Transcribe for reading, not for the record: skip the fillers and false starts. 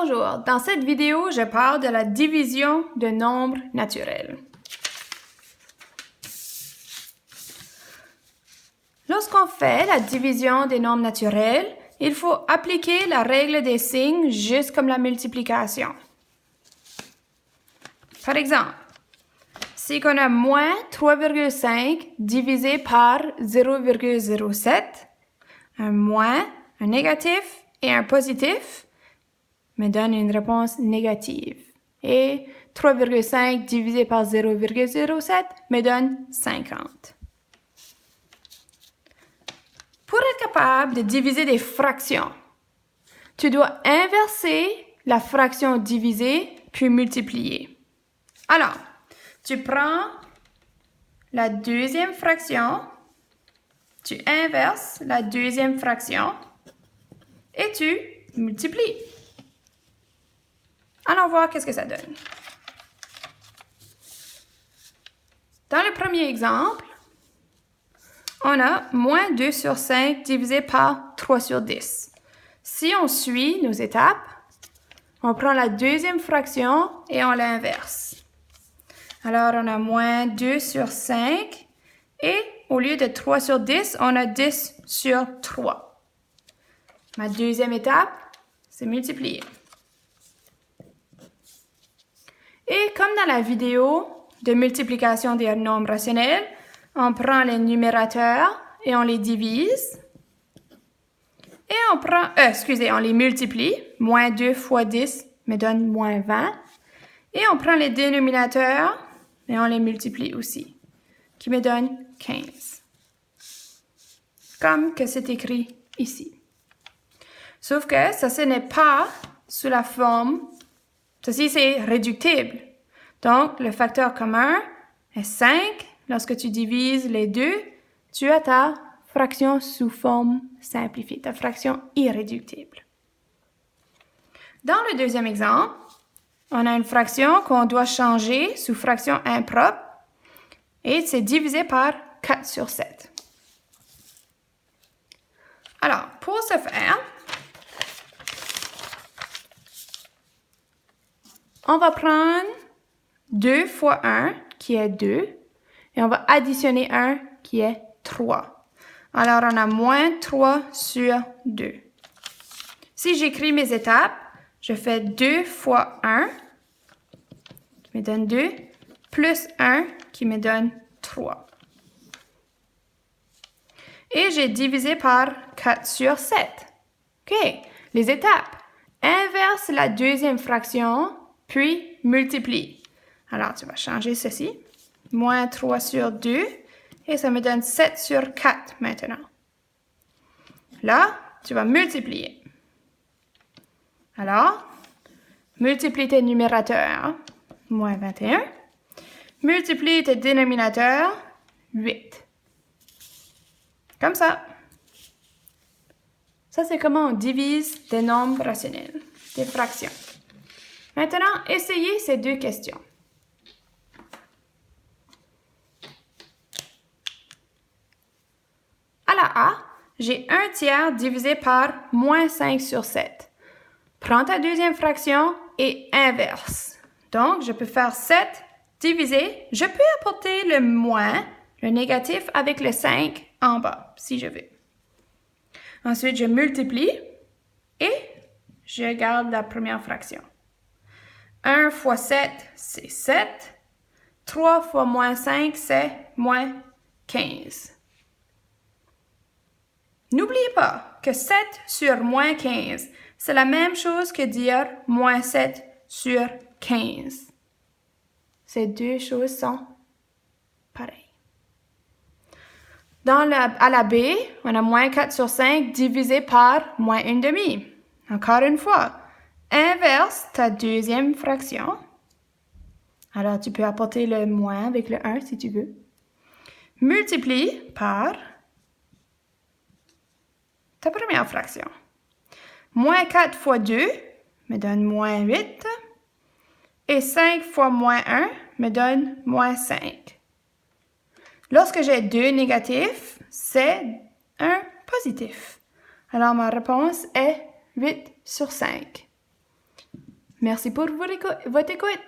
Bonjour, dans cette vidéo, je parle de la division de nombres naturels. Lorsqu'on fait la division des nombres naturels, il faut appliquer la règle des signes juste comme la multiplication. Par exemple, si on a moins 3,5 divisé par 0,07, un moins, un négatif et un positif me donne une réponse négative. Et 3,5 divisé par 0,07 me donne 50. Pour être capable de diviser des fractions, tu dois inverser la fraction divisée puis multiplier. Alors, tu prends la deuxième fraction, tu inverses la deuxième fraction et tu multiplies. Allons voir qu'est-ce que ça donne. Dans le premier exemple, on a moins 2 sur 5 divisé par 3 sur 10. Si on suit nos étapes, on prend la deuxième fraction et on l'inverse. Alors, on a moins 2 sur 5 et au lieu de 3 sur 10, on a 10 sur 3. Ma deuxième étape, c'est multiplier. Et comme dans la vidéo de multiplication des nombres rationnels, on prend les numérateurs et on les divise. Et on les multiplie. Moins 2 fois 10 me donne moins 20. Et on prend les dénominateurs et on les multiplie aussi, qui me donne 15. Comme que c'est écrit ici. Sauf que ça, ce n'est pas sous la forme. Ceci, c'est réductible. Donc, le facteur commun est 5. Lorsque tu divises les deux, tu as ta fraction sous forme simplifiée, ta fraction irréductible. Dans le deuxième exemple, on a une fraction qu'on doit changer sous fraction impropre et c'est divisé par 4 sur 7. Alors, pour ce faire, on va prendre 2 fois 1, qui est 2, et on va additionner 1, qui est 3. Alors, on a moins 3 sur 2. Si j'écris mes étapes, je fais 2 fois 1, qui me donne 2, plus 1, qui me donne 3. Et j'ai divisé par 4 sur 7. OK, les étapes. Inverse la deuxième fraction, puis multiplie. Alors, tu vas changer ceci. Moins 3 sur 2. Et ça me donne 7 sur 4 maintenant. Là, tu vas multiplier. Alors, multiplie tes numérateurs. Moins 21. Multiplie tes dénominateurs. 8. Comme ça. Ça, c'est comment on divise des nombres rationnels, des fractions. Maintenant, essayez ces deux questions. À la A, j'ai 1 tiers divisé par moins 5 sur 7. Prends ta deuxième fraction et inverse. Donc, je peux faire 7 divisé. Je peux apporter le moins, le négatif, avec le 5 en bas, si je veux. Ensuite, je multiplie et je garde la première fraction. 1 fois 7, c'est 7. 3 fois moins 5, c'est moins 15. N'oubliez pas que 7 sur moins 15, c'est la même chose que dire moins 7 sur 15. Ces deux choses sont pareilles. À la B, on a moins 4 sur 5 divisé par moins 1/2. Encore une fois, inverse ta deuxième fraction. Alors, tu peux apporter le moins avec le 1 si tu veux. Multiplie par ta première fraction. Moins 4 fois 2 me donne moins 8. Et 5 fois moins 1 me donne moins 5. Lorsque j'ai 2 négatifs, c'est un positif. Alors, ma réponse est 8 sur 5. Merci pour votre écoute.